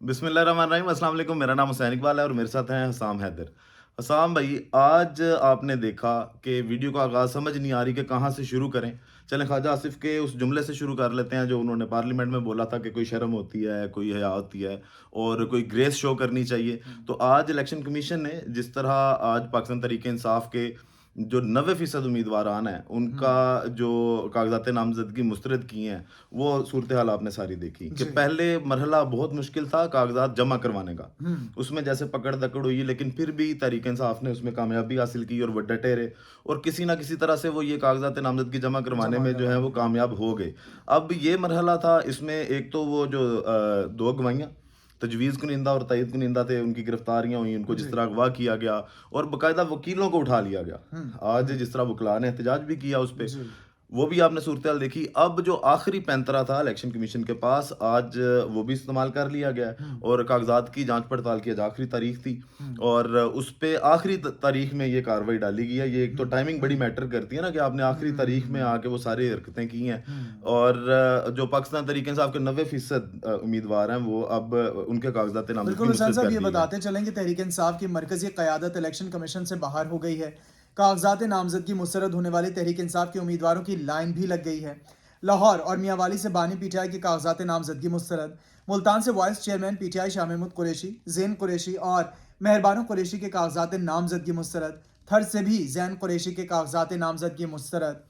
बिस्मिल्लाहिर्रहमानिर्रहीम। अस्सलाम वालेकुम। मेरा नाम हुसैन इकबाल है और मेरे साथ हैं हसाम हैदर। हसाम भाई, आज आपने देखा कि वीडियो का आगाज़ समझ नहीं आ रही कि कहाँ से शुरू करें। चलें ख्वाजा आसिफ के उस जुमले से शुरू कर लेते हैं जो उन्होंने पार्लियामेंट में बोला था कि कोई शर्म होती है, कोई हया होती है और कोई ग्रेस शो करनी चाहिए। हुँ, तो आज इलेक्शन कमीशन ने जिस तरह आज पाकिस्तान तहरीक-ए-इंसाफ के जो 90% उम्मीदवारान हैं, हुँ, उनका जो कागज़ात नामज़दगी मुस्तरद किए हैं, वो सूरत हाल आपने सारी देखी कि जी। पहले मरहला बहुत मुश्किल था कागज़ात जमा करवाने का। हुँ, उसमें जैसे पकड़-दकड़ हुई लेकिन फिर भी तहरीक-ए-इंसाफ ने उसमें कामयाबी हासिल की और वो डटे रहे और किसी न किसी तरह से वो ये कागज़ात नामज़दगी जमा करवाने जमा में जो है वो करवाने में। कामयाब हो गए। अब ये मरहला था, इसमें एक तो वो जो 2 अगवाइयाँ तजवीज़ कुनिंदा और तइयद कुनिंदा थे, उनकी गिरफ्तारियाँ हुई, उनको जिस जी। तरह अगवा किया गया और बाकायदा वकीलों को उठा लिया गया। हुँ, आज हुँ, जिस तरह वकला ने एहतजाज भी किया उस पे, जी। वो भी आपने सूरत-ए-हाल देखी। अब जो आखिरी पैंतरा था इलेक्शन कमीशन के पास, आज वो भी इस्तेमाल कर लिया गया है हुँ, और कागज़ात की जाँच-पड़ताल की आज आखिरी तारीख थी हुँ, और उस पे आखिरी तारीख में ये कार्रवाई डाली गई है। ये एक तो हुँ, टाइमिंग बड़ी हुँ, मैटर करती है ना कि आपने आखिरी तारीख में हुँ, आके वो सारी हरकतें की हैं हुँ। और जो पाकिस्तान तहरीक-ए-इंसाफ के 90% उम्मीदवार हैं, वो अब उनके कागज़ात नामज़दगी बिल्कुल हुसैन मुस्तरद साहब, कर ये दिए गए हैं। बताते चलें कि तहरीक-ए-इंसाफ की मरकज़ी क़यादत इलेक्शन कमीशन से बाहर हो गई है। कागज़ात नामज़दगी मुस्तरद होने वाले तहरीक-ए-इंसाफ के उम्मीदवारों की लाइन भी लग गई है। लाहौर और मियांवाली से बानी पीटीआई के कागज़ात नामज़दगी मुस्तरद, मुल्तान से vice chairman PTI Shah Mahmood Qureshi, Zain Qureshi और मेहरबानो कुरैशी के कागज़ात नामज़दगी मुस्तरद, थर से भी ज़ैन कुरैशी के कागज़ात नामज़दगी मुस्तरद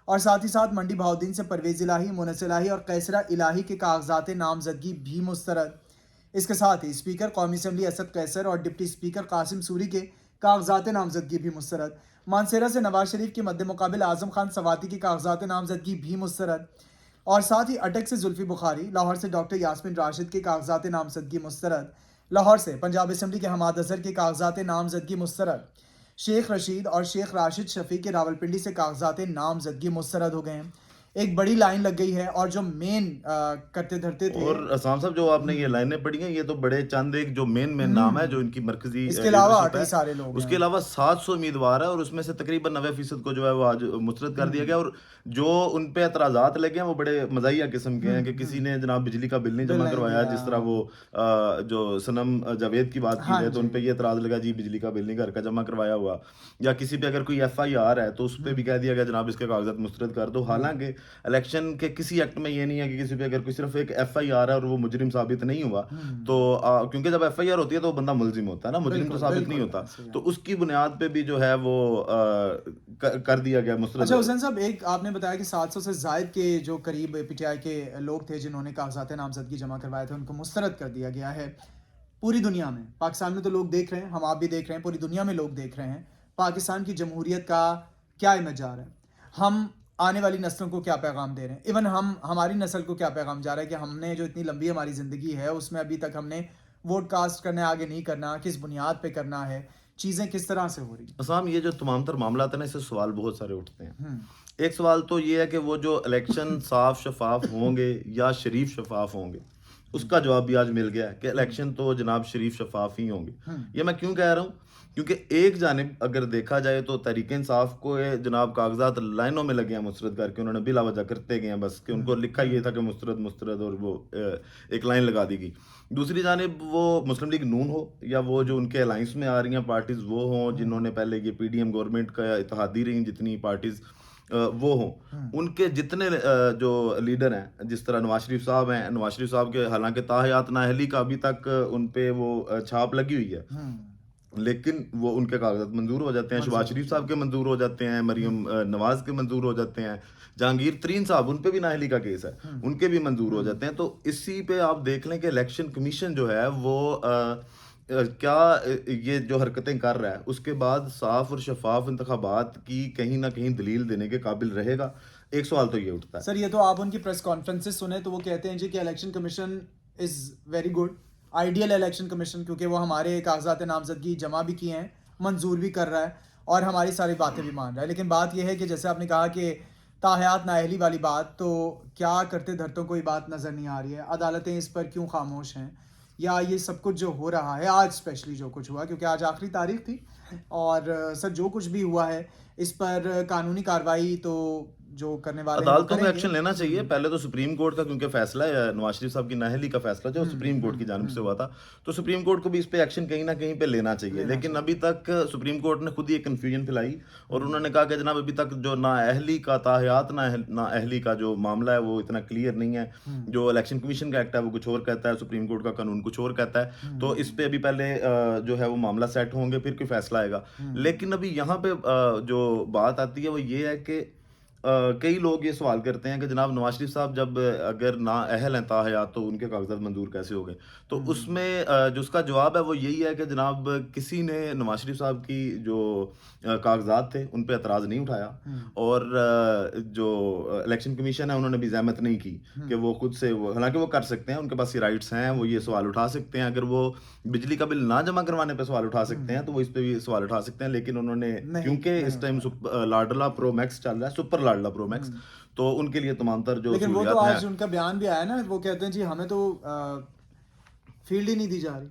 और साथ ही साथ मंडी बहाउद्दीन से परवेज़ इलाही, मुनस इलाही और कैसरा इलाही के कागज़ात नामज़दगी भी मुस्तरद। इसके साथ ही स्पीकर कौमी असम्बली असद कैसर और डिप्टी स्पीकर कासिम सूरी के कागजात नामजदगी भी मुस्तरद। मानसेरा से नवाज शरीफ के मद्दे मुकाबिल आजम खान सवाती की कागजात नामजदगी भी मुस्तरद और साथ ही अटक से जुल्फी बुखारी, लाहौर से डॉक्टर यास्मिन राशिद के कागजात नामजदगी मुस्तरद, लाहौर से पंजाब असम्बली के हमाद अजहर के कागजात नामजदगी मुस्तरद, शेख रशीद और शेख राशिद शफी के रावलपिंडी से कागजात नामजदगी मुस्तरद हो गए हैं। एक बड़ी लाइन लग गई है और जो मेन करते धरते थे। और असान साहब, जो आपने ये लाइनें पढ़ी हैं, ये तो बड़े चंद एक जो मेन नाम है, जो हुँ। इनकी मरकज़ी इसके अलावा लीडरशिप कई है। सारे लोग उसके हैं। अलावा 700 उम्मीदवार है और उसमें से तकरीबन 90% को जो है वो आज मुस्तरद कर दिया हुँ, गया और जो उन पे एतराज़ात लगे हैं, वो बड़े मज़ाहिया किस्म के हुँ, हैं कि किसी हुँ। ने जनाब बिजली का बिल नहीं बिल जमा नहीं करवाया, दिया, जिस तरह वो हाँ। जो सनम जावेद की बात की हाँ जाए, तो जी। उन पे ये एतराज़ लगा, जी बिजली का बिल नहीं घर का जमा करवाया हुआ। या किसी पे अगर कोई एफआईआर है, तो उस पे हुँ, भी कह दिया गया, जनाब इसके कागज़ात मुस्तरद कर दो। हुँ, हालाँकि इलेक्शन के किसी एक्ट में ये नहीं है कि किसी पे अगर कोई सिर्फ़ एक एफआईआर है और वो मुजरिम साबित नहीं हुआ, तो हुँ। क्योंकि जब एफआईआर होती है तो वो बंदा मुल्ज़िम होता है ना, मुजरिम तो बिल्कुल, साबित नहीं बिल्कुल, होता। ऐसे ही तो है। उसकी बुनियाद पे भी जो है वो कर दिया गया अच्छा मुस्तरद। हुसैन साहब, एक आपने बताया कि 700 से ज़ायद के जो करीब पीटीआई के लोग थे जिन्होंने कागज़ात नामज़दगी जमा करवाए थे, उनको मुस्तरद कर दिया गया है। पूरी दुनिया में, पाकिस्तान में तो लोग देख रहे हैं, हम आप भी देख रहे हैं, पूरी दुनिया में लोग देख रहे हैं, पाकिस्तान की जमहूरियत का क्या इमेज जा रहा है। हम आने वाली नस्लों को क्या पैगाम दे रहे हैं। इवन हम हमारी नस्ल को क्या पैगाम जा रहा है कि हमने जो इतनी लंबी हमारी ज़िंदगी है, उसमें अभी तक हमने वोट कास्ट करना है, आगे नहीं करना, किस बुनियाद पे करना है, चीज़ें किस तरह से हो रही हैं। असाम, ये जो तमाम तर मामलात है ना, इससे सवाल बहुत सारे उठते हैं। हुँ, एक सवाल तो ये है कि वो जो इलेक्शन साफ शफाफ होंगे या शरीफ शफाफ होंगे, हुँ, उसका जवाब भी आज मिल गया है कि हुँ, इलेक्शन तो जनाब शरीफ शफाफ ही होंगे। हुँ, ये मैं क्यों कह रहा हूँ? क्योंकि एक जानिब अगर देखा जाए तो तहरीक इंसाफ को ये जनाब कागजात लाइनों में लगे हैं मुस्तरद करके, उन्होंने बिला वजह करते गए हैं बस कि हुँ, उनको लिखा ये हुँ, था कि मुस्तरद मुस्तरद और वो एक लाइन लगा दी गई। दूसरी जानिब वो मुस्लिम लीग नून हो या वो जो उनके अलायंस में आ रही हैं पार्टीज़ वो हों, हुँ, जिन्होंने पहले ये पीडीएम गवर्नमेंट का इत्तेहादी रही जितनी पार्टीज़ वो हों, हुँ, उनके जितने जो लीडर हैं, जिस तरह नवाज शरीफ साहब हैं, नवाज शरीफ साहब के हालाँकि ताहयात नाअहली का अभी तक उन पे वो छाप लगी हुई है। हुँ, लेकिन वो उनके कागज़ात मंज़ूर हो जाते हैं, शहबाज मंज़ूर हो शरीफ साहब के जाएँगे। मंज़ूर हो जाते हैं, हुँ, मरीम नवाज़ के मंज़ूर हो जाते हैं, जहांगीर तरीन साहब, उन पे भी नाअहली का केस है, हुँ, उनके भी मंज़ूर हो हुँ। जाते हैं। तो इसी पे आप देख लें कि इलेक्शन कमीशन जो है वो क्या ये जो हरकतें कर रहा है, उसके बाद साफ़ और शफ़ाफ़ इंतखाबात की कहीं न कहीं दलील देने के काबिल रहेगा? एक सवाल तो ये उठता है। सर, ये तो आप उनकी प्रेस कॉन्फ्रेंसेस सुने तो वो कहते हैं जी कि election commission is very good, ideal election commission, क्योंकि वो हमारे कागज़ात नामज़दगी जमा भी किए हैं, मंज़ूर भी कर रहा है और हमारी सारी बातें भी मान रहा है। लेकिन बात ये है कि जैसे आपने कहा कि ताहयात नाअहली वाली बात, तो क्या करते धरतों को ये बात नज़र नहीं आ रही है? अदालतें इस पर क्यों खामोश हैं? या ये सब कुछ जो हो रहा है आज, स्पेशली जो कुछ हुआ, क्योंकि आज आखिरी तारीख थी और सर जो कुछ भी हुआ है इस पर कानूनी कार्रवाई तो जो करने वाले हैं वो अदालतों को करेंगे। एक्शन लेना चाहिए। पहले तो सुप्रीम कोर्ट का क्योंकि फैसला है, नवाज शरीफ साहब की नाअहली का फैसला जो सुप्रीम कोर्ट की जानिब से हुआ था, तो सुप्रीम कोर्ट को भी इस पे एक्शन कहीं ना कहीं पे लेना चाहिए। लेना लेकिन चाहिए। अभी तक सुप्रीम कोर्ट ने खुद ही एक कन्फ्यूजन फैलाई और उन्होंने कहा कि जनाब अभी तक जो नाअहली का ताहयात नाअहली का जो मामला है वो इतना क्लियर नहीं है। जो इलेक्शन कमीशन का एक्ट है वो कुछ और कहता है, सुप्रीम कोर्ट का कानून कुछ और कहता है। तो इस पे अभी पहले जो है वो मामला सेट होंगे, फिर कोई फैसला आएगा। लेकिन अभी यहाँ पे जो बात आती है वो ये है कि कई लोग ये सवाल करते हैं कि जनाब नवाज शरीफ साहब जब अगर ना अहल हैं ताहयात तो उनके कागजात मंजूर कैसे हो गए। तो उसमें जो उसका जवाब है वो यही है कि जनाब किसी ने नवाज शरीफ साहब की जो कागजात थे उन पे एतराज़ नहीं उठाया और जो इलेक्शन कमीशन है उन्होंने भी ज़हमत नहीं की कि वो खुद से हालांकि वो कर सकते हैं, उनके पास ये राइट्स हैं, वो ये सवाल उठा सकते हैं। अगर वो बिजली का बिल ना जमा करवाने पे सवाल उठा सकते हैं तो वो इस पे भी सवाल उठा सकते हैं। लेकिन उन्होंने क्योंकि इस टाइम लाडला प्रो मैक्स चल रहा है, सुपर लाडला प्रो मैक्स, तो उनके लिए तमाम तर जो लेकिन वो तो सहूलियात आज हैं। उनका बयान भी आया ना, वो कहते हैं जी हमें तो फील्ड ही नहीं दी जा रही,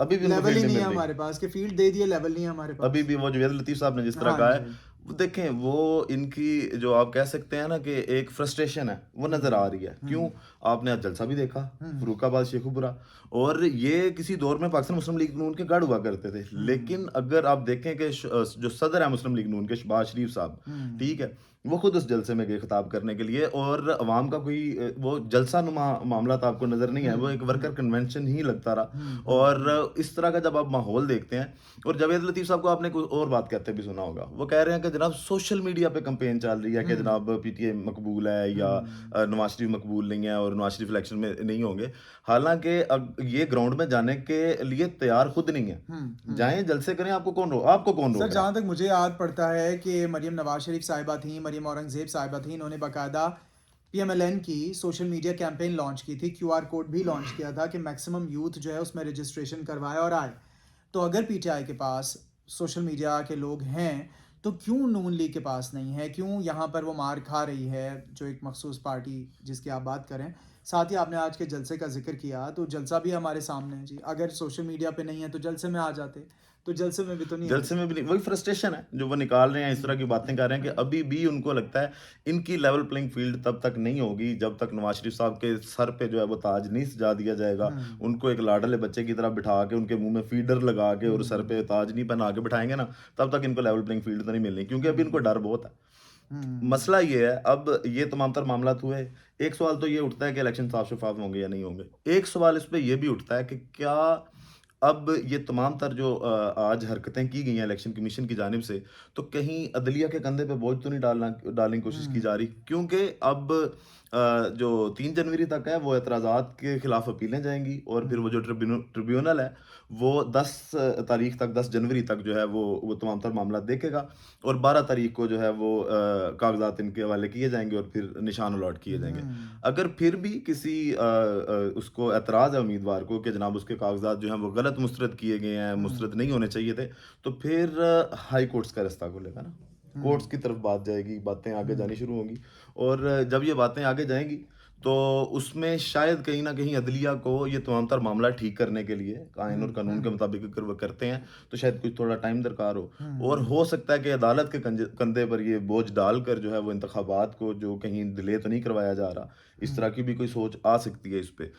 अभी भी उनको लेवल ही फील्ड नहीं नहीं है मिल रही। हमारे पास, कि फील्ड दे दिए, लेवल नहीं है हमारे अभी पास। भी वो जवेद लतीफ़ साहब ने जिस तरह हाँ कहा जी, है, वो देखें वो इनकी जो आप कह सकते हैं ना कि एक फ्रस्ट्रेशन है वो नज़र आ रही है। क्यों? आपने आज जलसा भी देखा फर्रुखाबाद शेखुपुरा, और ये किसी दौर में पाकिस्तान मुस्लिम लीग नून के गढ़ हुआ करते थे। लेकिन अगर आप देखें कि जो सदर है मुस्लिम लीग नून के शहबाज शरीफ साहब, ठीक है, वो खुद उस जलसे में गए खिताब करने के लिए और अवाम का कोई वो जलसा नुमा मामला तो आपको नज़र नहीं है, वो एक वर्कर कन्वेंशन ही लगता रहा। और इस तरह का जब आप माहौल देखते हैं, और जावेद लतीफ़ साहब को आपने कुछ और बात कहते भी सुना होगा, वो कह रहे हैं कि जनाब सोशल मीडिया पे कैंपेन चल रही है कि जनाब पीटीआई मकबूल है या नवाज शरीफ मकबूल नहीं है और नवाज शरीफ इलेक्शन में नहीं होंगे। हालांकि अब ये ग्राउंड में जाने के लिए तैयार खुद नहीं है। जाएं जलसे करें, आपको कौन रोक सर रहा है? जहाँ तक मुझे याद पड़ता है कि मरियम नवाज शरीफ साहिबा थी, मरियम औरंगजेब साहिबा थी, इन्होंने बाकायदा पीएमएलएन की सोशल मीडिया कैंपेन लॉन्च की थी, क्यूआर कोड भी लॉन्च किया था कि मैक्सिमम यूथ जो है उसमें रजिस्ट्रेशन करवाए और आए। तो अगर पीटीआई के पास सोशल मीडिया के लोग हैं तो क्यों नून लीग के पास नहीं है, क्यों यहाँ पर वो मार खा रही है जो एक मखसूस पार्टी जिसकी आप बात करें। साथ ही आपने आज के जलसे का जिक्र किया, तो जलसा भी हमारे सामने है जी। अगर सोशल मीडिया पे नहीं है तो जलसे में आ जाते, तो जलसे में भी तो नहीं जलसे आए। में भी नहीं, वही फ्रस्ट्रेशन है जो वो निकाल रहे हैं, इस तरह की बातें कर रहे हैं कि अभी भी उनको लगता है इनकी लेवल प्लेइंग फील्ड तब तक नहीं होगी जब तक नवाज शरीफ साहब के सर पे जो है वो ताज नहीं सजा दिया जाएगा। उनको एक लाडले बच्चे की तरह बिठा के उनके मुंह में फीडर लगा के और सर पे ताज नहीं पहना के बिठाएंगे ना, तब तक इनको लेवल प्लेइंग फील्ड तो नहीं मिलनी, क्योंकि अभी इनको डर बहुत है। मसला ये है, अब ये तमाम तर मामला हुए, एक सवाल तो ये उठता है कि इलेक्शन साफ शफाफ होंगे या नहीं होंगे। एक सवाल इस पे ये भी उठता है कि क्या अब ये तमाम तर जो आज हरकतें की गई हैं इलेक्शन कमीशन की जानिब से, तो कहीं अदलिया के कंधे पे बोझ तो नहीं डालने की कोशिश की जा रही, क्योंकि अब जो 3 जनवरी तक है वो एतराज़ात के खिलाफ अपीलें जाएंगी और फिर वो जो ट्रिब्यूनल है वो 10 तारीख तक, 10 जनवरी तक जो है वो तमाम तर मामला देखेगा और 12 तारीख को जो है वो कागजात इनके हवाले किए जाएंगे और फिर निशान अलॉट किए जाएंगे। अगर फिर भी किसी उसको एतराज़ है उम्मीदवार को कि जनाब उसके कागजात जो हैं वो गलत मुस्तरद किए गए हैं, मुस्तरद नहीं होने चाहिए थे, तो फिर हाई कोर्ट्स का रास्ता खुलेगा ना, कोर्ट्स की तरफ बात जाएगी, बातें आगे जानी शुरू होंगी। और जब ये बातें आगे जाएंगी तो उसमें शायद कहीं ना कहीं अदलिया को ये तमाम तर मामला ठीक करने के लिए कानून और कानून के मुताबिक अगर वो करते हैं तो शायद कुछ थोड़ा टाइम दरकार हो, और हो सकता है कि अदालत के कंधे पर ये बोझ डालकर जो है वो इंतखाबात को जो कहीं डिले तो नहीं करवाया जा रहा, इस तरह की भी कोई सोच आ सकती है इस पे।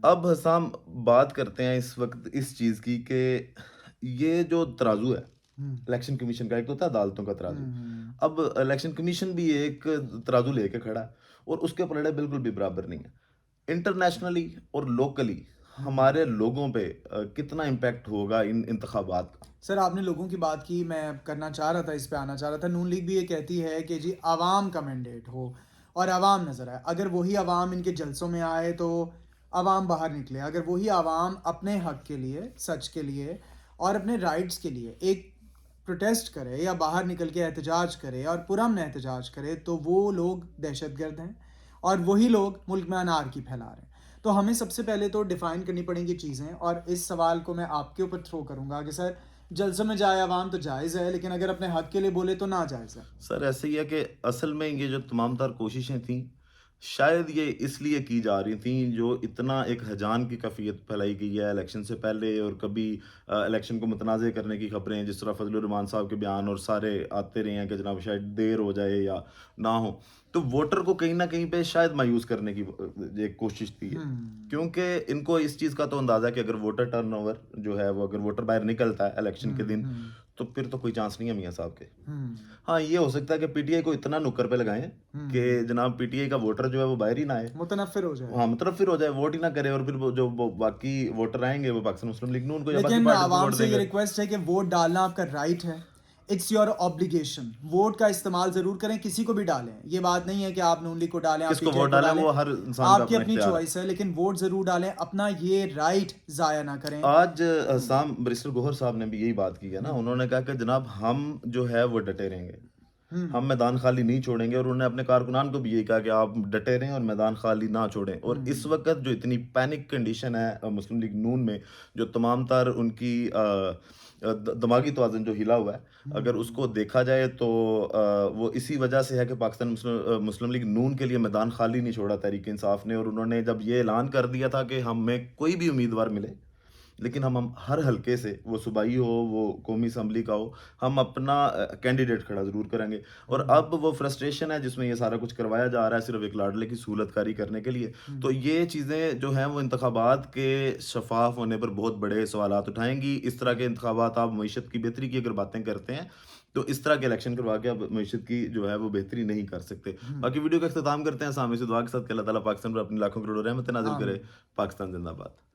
अब हसाम बात करते हैं इस वक्त इस चीज़ की कि ये जो तराजू है इलेक्शन कमीशन का, एक तो होता है अदालतों का तराजू, अब इलेक्शन कमीशन भी एक तराजू लेके खड़ा है और उसके पलड़े बिल्कुल भी बराबर नहीं है। इंटरनेशनली और लोकली हमारे लोगों पे कितना इम्पैक्ट होगा इन इंतखाबात का? सर आपने लोगों की बात की, मैं करना चाह रहा था, इस पे आना चाह रहा था। नून लीग भी ये कहती है कि जी आवाम का मैंडेट हो और आवाम नज़र आए। अगर वही आवाम इनके जलसों में आए तो आवाम बाहर निकले। अगर वही आवाम अपने हक के लिए, सच के लिए और अपने राइट्स के लिए एक प्रोटेस्ट करे या बाहर निकल के एहतजाज करे और पुरअमन एहतजाज करे, तो वो लोग दहशतगर्द हैं और वही लोग मुल्क में अनारकी फैला रहे हैं। तो हमें सबसे पहले तो डिफ़ाइन करनी पड़ेंगी चीज़ें, और इस सवाल को मैं आपके ऊपर थ्रो करूँगा कि सर जलसों में जाए आवाम तो जायज़ है, लेकिन अगर अपने हक के लिए बोले तो ना जायज़ है। सर ऐसे ही है कि असल में ये जो तमाम तार कोशिशें थी शायद ये इसलिए की जा रही थी जो इतना एक हजान की कैफियत फैलाई गई है इलेक्शन से पहले, और कभी इलेक्शन को मुतनाज़ करने की खबरें जिस तरह फजलुर रहमान साहब के बयान और सारे आते रहे हैं कि जनाब शायद देर हो जाए या ना हो, तो वोटर को कहीं ना कहीं पे शायद मायूस करने की एक कोशिश थी ये। हम्म क्योंकि इनको इस चीज़ का तो अंदाज़ा है कि अगर वोटर टर्नओवर जो है वो, अगर वोटर बाहर निकलता है इलेक्शन के दिन, हम्म तो फिर तो कोई चांस नहीं है मियाँ साहब के। हम्म हाँ, ये हो सकता है कि पीटीआई को इतना नुक्कर पे लगाएं कि हम्म जनाब पीटीआई का वोटर जो है वो बाहर ही ना आए। मुतनफ़िर हो जाए। हाँ, मतलब फिर हो जाए, वोट ही ना करे, और फिर वो जो वो बाकी वोटर आएंगे वो पाकिस्तान मुस्लिम लीग नून को या बाकी लेकिन पार्टी को आवाम वोट से ये देंगे। रिक्वेस्ट है कि वोट डालना आपका राइट है। It's your obligation. वोट का इस्तेमाल ज़रूर करें, किसी को भी डालें। ये बात नहीं है कि आप नून लीग को डालें, आप किसको पीटीआई वोट को डालें डालें। वो हर इंसान का आपकी अपना अपनी इख्तियार है। चॉइस है, लेकिन वोट ज़रूर डालें। अपना ये राइट ज़ाया ना करें। आज हुँ, साम बैरिस्टर गौहर साहब ने भी यही बात की है ना, हुँ, उन्होंने कहा कि जनाब हम जो है वो डटे रहेंगे, हुँ, हम मैदान खाली नहीं छोड़ेंगे, और उन्होंने अपने कारकुनान को भी यही कहा कि आप डटे रहें और मैदान खाली ना छोड़ें। और इस हुँ, वक्त जो इतनी पैनिक कंडीशन है मुस्लिम लीग नून में, जो तमाम तर उनकी दिमागी तवाज़ुन जो हिला हुआ है, अगर उसको हुँ, देखा जाए तो वो इसी वजह से है कि पाकिस्तान मुस्लिम लीग नून के लिए मैदान खाली नहीं छोड़ा तहरीक इंसाफ ने। और उन्होंने जब ये ऐलान कर दिया था कि हमें कोई भी उम्मीदवार मिले, लेकिन हम हर हलके से, वो सूबाई हो, वो कौमी असम्बली का हो, हम अपना कैंडिडेट खड़ा ज़रूर करेंगे। और हुँ, अब वो फ्रस्ट्रेशन है जिसमें ये सारा कुछ करवाया जा रहा है सिर्फ एक लाडले की सहूलतकारी करने के लिए। तो हुँ, ये चीज़ें जो हैं वो इंतखाबात के शफाफ होने पर बहुत बड़े सवालात उठाएंगी। इस तरह के इंतखाबात आप मईशत की बेहतरी की अगर बातें करते हैं, तो इस तरह के इलेक्शन करवा के आप मईशत की जो है वो बेहतरी नहीं कर सकते। हुँ, बाकी वीडियो का अख्ताम करते हैं सामने से दुआ के साथ कि अल्लाह ताला पाकिस्तान पर अपनी लाखों करोड़ों रहमतें नाजिल करे। आमीन। पाकिस्तान जिंदाबाद।